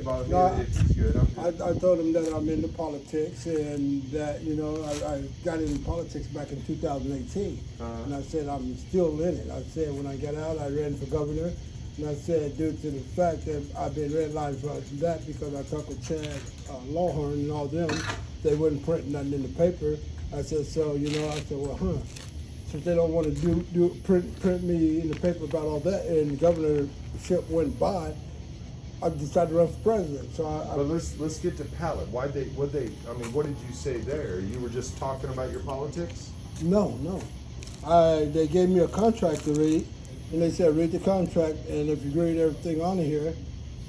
about No, him if he's good. I told him that I'm into politics and that, you know, I got into politics back in 2018. And I said I'm still in it. I said when I got out, I ran for governor. And I said due to the fact that I've been redlined for that because I talked with Chad Lawhorn and all them, they wouldn't print nothing in the paper. I said, so, you know, I said, well, since they don't want to print me in the paper about all that, and the governorship went by, I decided to run for president. So but let's get to Pallet. What did you say there? You were just talking about your politics? No. They gave me a contract to read, and they said read the contract, and if you read everything on here,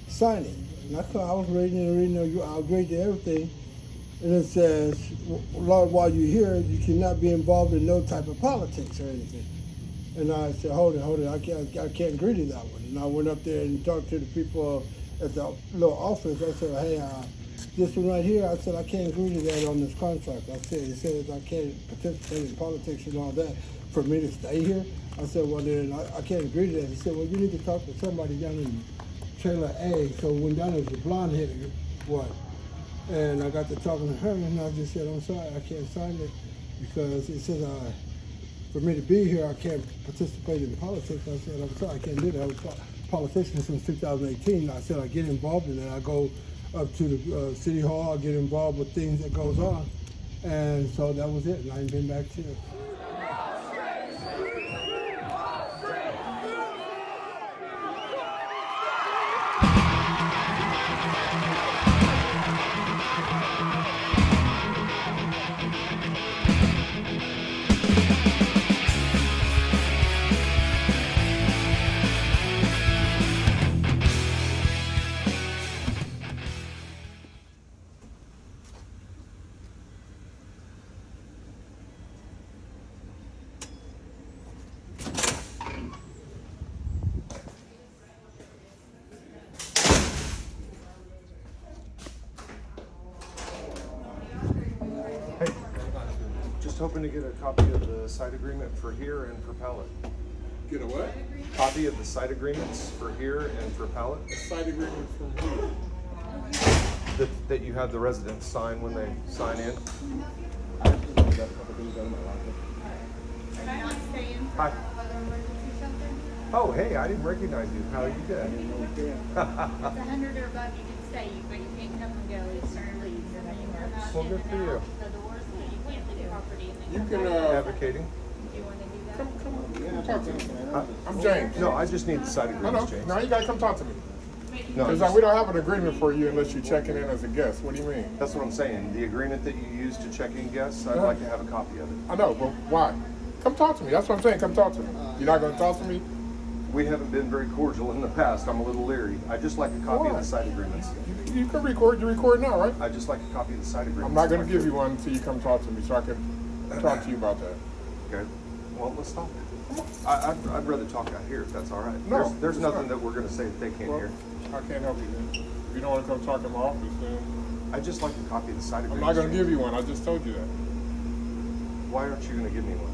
sign it. And I was reading, I agreed to everything, and it says, Lord, while you're here, you cannot be involved in no type of politics or anything. And I said, hold it, I can't agree to that one. And I went up there and talked to the people at the little office. I said, hey, this one right here, I said, I can't agree to that on this contract. I said, it says I can't participate in politics and all that for me to stay here. I said, well, then I can't agree to that. He said, well, you need to talk to somebody down in Trailer A. So when down there's a blonde-headed one. And I got to talking to her, and I just said, I'm sorry, I can't sign it because it says for me to be here, I can't participate in politics. I said, I'm sorry, I can't do that. I was a politician since 2018. I said, I get involved in it. I go up to the city hall, I get involved with things that goes on. And so that was it, and I ain't been back to it. Hoping to get a copy of the site agreement for here and for Pallet. Get a what? Copy of the site agreements for here and for Pallet. A site agreement from who? That you have the residents sign when they sign in. Hi. Oh, hey, I didn't recognize you. How are you doing? It's 100 or above, you can stay, but you can't come and go. It's certain leaves. Well, good for you. You can advocating. Do you want to do that? Come talk to me. I'm James. No, I just need the site agreements, James. No, you gotta come talk to me. No, Because we don't have an agreement for you unless you're checking in as a guest. What do you mean? that's what I'm saying. The agreement that you use to check in guests, I'd like to have a copy of it. I know, but why? Come talk to me. That's what I'm saying. Come talk to me. You're not gonna talk to me? We haven't been very cordial in the past. I'm a little leary. I'd just like a copy of the site agreements. You can record. You record now, right? I'd just like a copy of the site agreements. I'm not gonna give you one until you come talk to me, so I can talk to you about that. Okay. Well, let's talk. I'd rather talk out here if that's all right. No, there's nothing that we're going to say that they can't hear. I can't help you then. If you don't want to come talk in my office, then I'd just like a copy of the site agreement. I'm not going to give you one. I just told you that. Why aren't you going to give me one?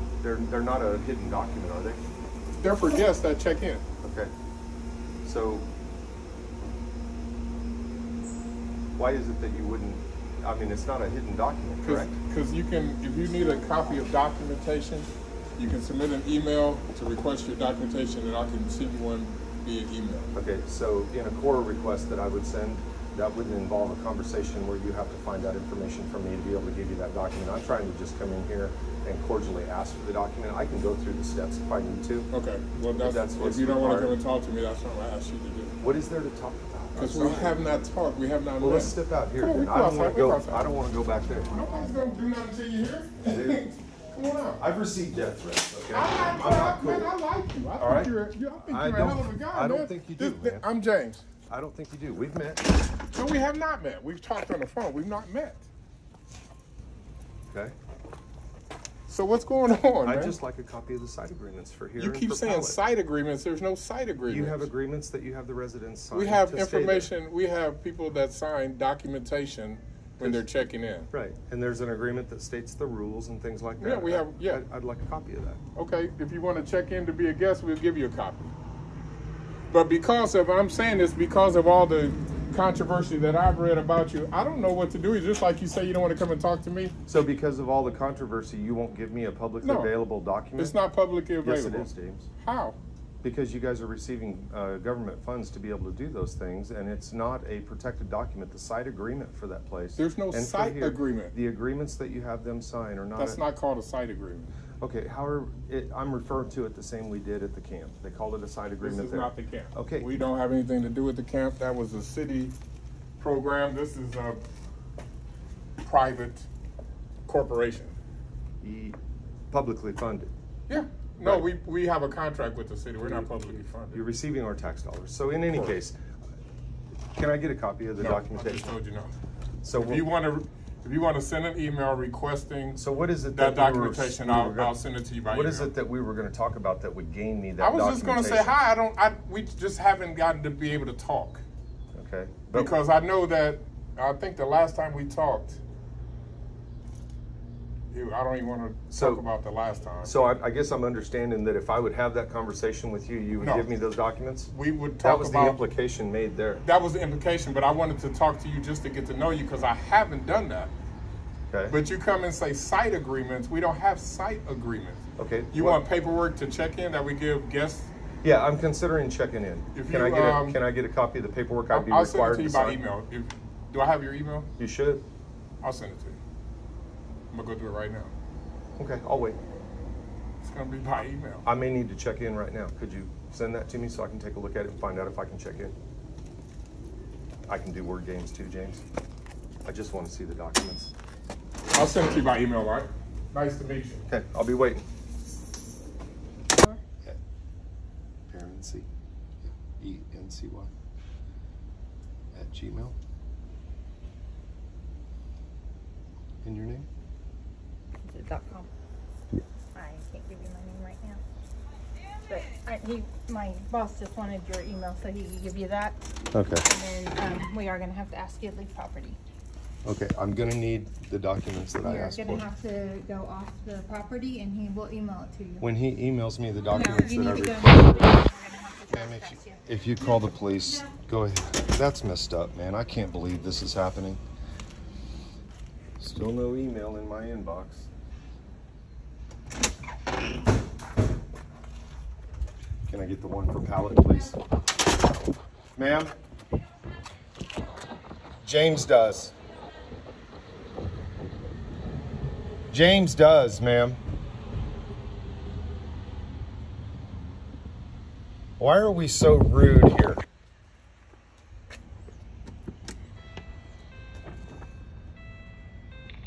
They're not a hidden document, are they? They're for guests that check in. Okay. So why is it that you wouldn't? I mean, it's not a hidden document, correct? Because you can, if you need a copy of documentation, you can submit an email to request your documentation, and I can send you one via email. Okay, so in a core request that I would send, that wouldn't involve a conversation where you have to find out information from me to be able to give you that document. I'm trying to just come in here and cordially ask for the document. I can go through the steps if I need to. Okay, well, that's if you don't want to come and talk to me, that's what I asked you to do. What is there to talk about? Because we have not talked, we have not met. Well, let's step out here. Then. I don't want to go back there. Nobody's going to do nothing to you here. Dude, come on out. I've received death threats, okay? I'm not cool. Man, I like you. I think you're a hell of a guy, I don't think you do, man. I'm James. I don't think you do. We've met. No, we have not met. We've talked on the phone. We've not met. Okay. So what's going on, man? I'd just like a copy of the site agreements for here. You keep saying site agreements. There's no site agreements. You have agreements that you have the residents sign. We have information. We have people that sign documentation when they're checking in. Right. And there's an agreement that states the rules and things like that. Yeah, we have. Yeah. I'd like a copy of that. Okay. If you want to check in to be a guest, we'll give you a copy. But because of, I'm saying this because of all the controversy that I've read about you, I don't know what to do. It's just like you say you don't want to come and talk to me. So because of all the controversy, you won't give me a publicly available document? It's not publicly available. Yes, it is, James. How? Because you guys are receiving government funds to be able to do those things, and it's not a protected document. The site agreement for that place. There's no and site agreement. The agreements that you have them sign are not. That's not called a site agreement. Okay, however, I'm referring to it the same we did at the camp. They called it a site agreement. This is not the camp. Okay. We don't have anything to do with the camp. That was a city program. This is a private corporation. Publicly funded. Yeah. No, Right. we have a contract with the city. We're not publicly funded. You're receiving our tax dollars. So in any case, can I get a copy of the No, documentation? I just told you no. So If you want to send an email requesting So what is it that that we were- documentation, we were I'll gonna- send it to you by What email. is it that we were going to talk about that would gain me that I was just going to say documentation? hi. We just haven't gotten to be able to talk Okay. But because I know that I think the last time we talked, I don't even want to talk about the last time. So I guess I'm understanding that if I would have that conversation with you, you would No. give me those documents? We would That talk was about the implication made there. That was the implication, but I wanted to talk to you just to get to know you because I haven't done that. Okay. But you come and say site agreements. We don't have site agreements. Okay. You want paperwork to check in that we give guests? Yeah, I'm considering checking in. If Can you, I get a copy of the paperwork I'd be I'll send it required to you to by sign? email. Do I have your email? You should. I'll send it to you. I'm gonna go do it right now. Okay, I'll wait. It's gonna be by email. I may need to check in right now. Could you send that to me so I can take a look at it and find out if I can check in? I can do word games too, James. I just want to see the documents. I'll send it to you by email, all right? Nice to meet you. Okay, I'll be waiting. Parency, E-N-C-Y, @Gmail. And your name? Is it .com? Yeah. I can't give you my name right now. But my boss just wanted your email so he could give you that. Okay. And then we are going to have to ask you to leave property. Okay, I'm gonna need the documents that I You're asked going to for. have to go off the property and he will email it to you. When he emails me the No, documents you that I need to go. require. We're gonna have to Ma'am, trespass you. if you call the police, go ahead. That's messed up, man. I can't believe this is happening. Still no email in my inbox. Can I get the one for pallet, please? Ma'am? James does. James does, ma'am. Why are we so rude here?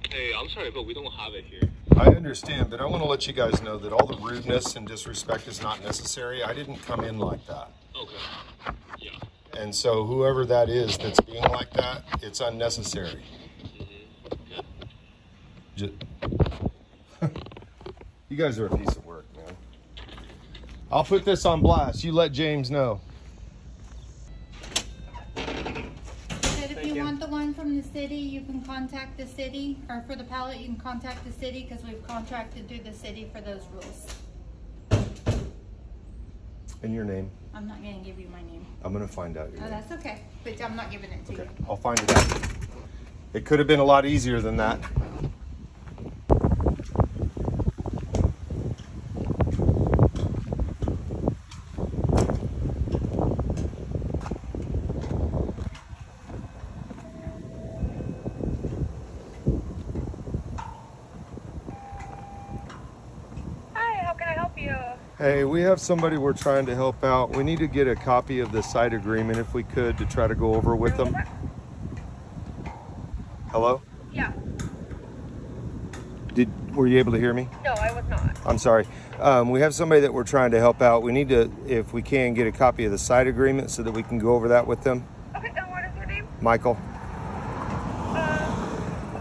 Hey, I'm sorry, but we don't have it here. I understand, but I want to let you guys know that all the rudeness and disrespect is not necessary. I didn't come in like that. Okay. Yeah. And so whoever that is that's being like that, it's unnecessary. You guys are a piece of work, man. I'll put this on blast. You let James know. But if you want the one from the city, you can contact the city, or for the pallet, you can contact the city because we've contracted through the city for those rules. And your name? I'm not going to give you my name. I'm going to find out your Oh, name. that's okay, but I'm not giving it to Okay, you. I'll find it out. It could have been a lot easier than that. Hi, how can I help you? Hey, we have somebody we're trying to help out. We need to get a copy of the site agreement if we could to try to go over with them. Hello? Yeah. Were you able to hear me? No, I was not. I'm sorry. We have somebody that we're trying to help out. We need to, if we can, get a copy of the site agreement so that we can go over that with them. Okay, and what is your name? Michael?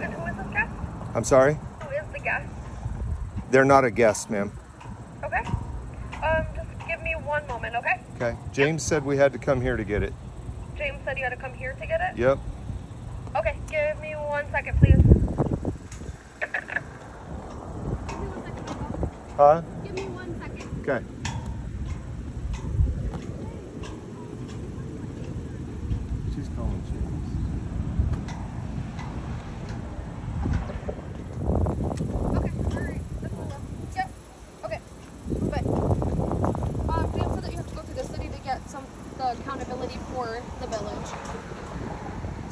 And who is this guest? I'm sorry? Who is the guest? They're not a guest, ma'am. Okay. Just give me one moment, okay? Okay. James said we had to come here to get it. James said you had to come here to get it? Yep. Okay, give me 1 second, please. Huh? Give me 1 second. Okay. She's calling you.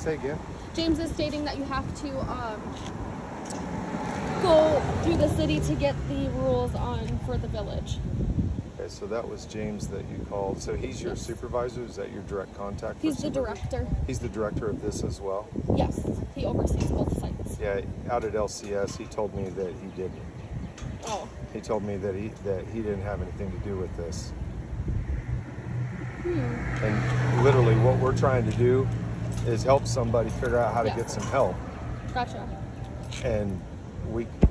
Say again? James is stating that you have to go through the city to get the rules on for the village. Okay, so that was James that you called. So he's your supervisor? Is that your direct contact? He's the director. He's the director of this as well? Yes, he oversees both sites. Yeah, out at LCS, he told me that he didn't. Oh. He told me that he didn't have anything to do with this. And literally what we're trying to do is help somebody figure out how to get some help. Gotcha. And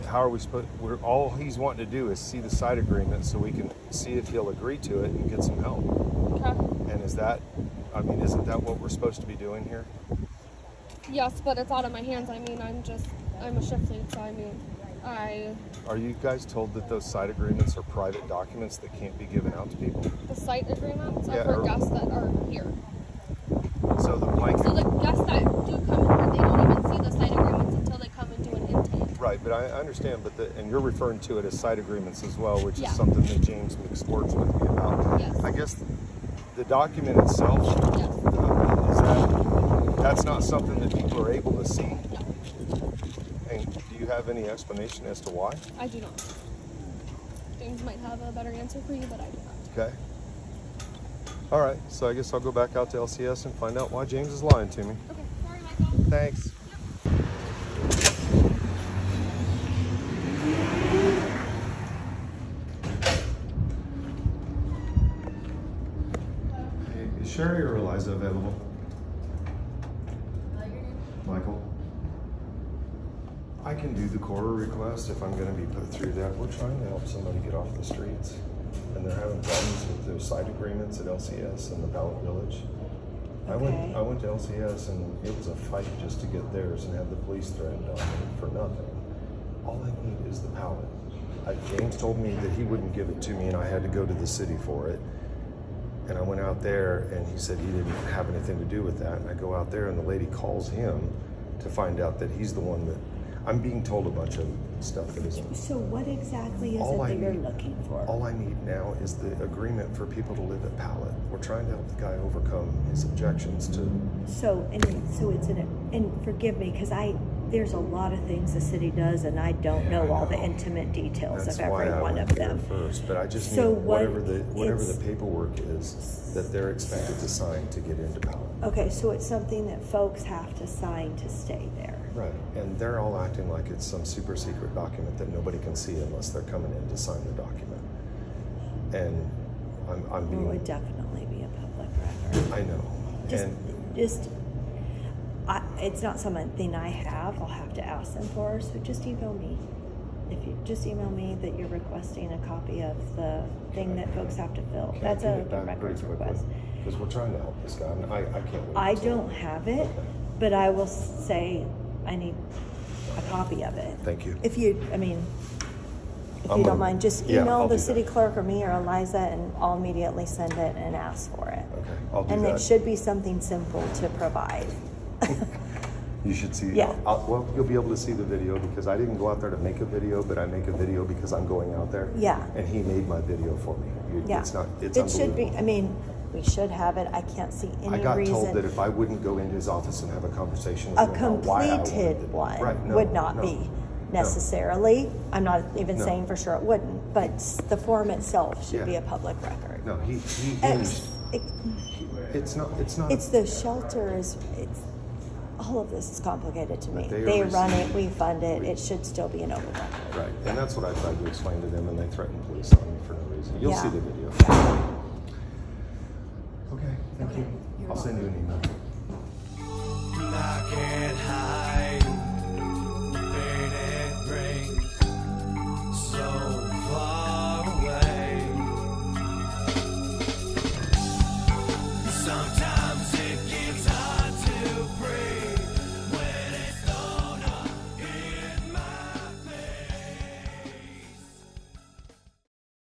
how are we supposed, all he's wanting to do is see the side agreement so we can see if he'll agree to it and get some help. Okay. And isn't that what we're supposed to be doing here? Yes, but it's out of my hands. I mean, I'm a shift lead, so I mean, Are you guys told that those site agreements are private documents that can't be given out to people? The site agreements are for guests that are here. So the blanket... So the guests that do come in here, they don't even see the site agreements until they come and do an intake. Right, but I understand, and you're referring to it as site agreements as well, which is something that James mixed words with me about. Yes. I guess the document itself, that's not something that people are able to see? No. And do you have any explanation as to why? I do not. James might have a better answer for you, but I do not. Okay. All right, so I guess I'll go back out to LCS and find out why James is lying to me. Okay, sorry, Michael. Thanks. Hey, is Sherry or Eliza available? Michael? I can do the quarter request if I'm going to be put through that. We're trying to help somebody get off the streets, and they're having problems with those site agreements at LCS and the Ballot Village. Okay. I went to LCS, and it was a fight just to get theirs and have the police threatened on me for nothing. All I need is the pallet. James told me that he wouldn't give it to me, and I had to go to the city for it. And I went out there, and he said he didn't have anything to do with that. And I go out there, and the lady calls him to find out that he's the one that... I'm being told a bunch of stuff that isn't... So what exactly is it that you're looking for? All I need now is the agreement for people to live at Pallet. We're trying to help the guy overcome his objections to... So it's and forgive me, because there's a lot of things the city does, and I don't know all the intimate details of every one of them. First, but I just need whatever the paperwork is that they're expected to sign to get into Pallet. Okay, so it's something that folks have to sign to stay there. Right, and they're all acting like it's some super secret document that nobody can see unless they're coming in to sign the document. And I'm being... It would definitely be a public record. I know. It's not something I have. I'll have to ask them for, so just email me. If you just email me that you're requesting a copy of the thing that folks have to fill. That's a records request. Because we're trying to help this guy, and I can't wait. I don't have it, but I will say I need a copy of it. Thank you. If you don't mind, just email the city clerk or me or Eliza, and I'll immediately send it and ask for it. Okay, I'll do that. And it should be something simple to provide. You should see. Yeah. Well, you'll be able to see the video because I didn't go out there to make a video, but I make a video because I'm going out there. Yeah. And he made my video for me. Yeah. It's It should be. I mean, we should have it. I can't see any reason. I got told that if I wouldn't go into his office and have a conversation with him about why I completed one right, would not be necessarily. No. I'm not even saying for sure it wouldn't, but the form itself should be a public record. No, he it's not. It's the shelter it's all of this is complicated to me. They run it, we fund it. It should still be an open record. Right, and that's what I tried to explain to them, and they threatened police on me for no reason. You'll see the video. Yeah. Okay, thank you. I'll send you an email. I can't hide.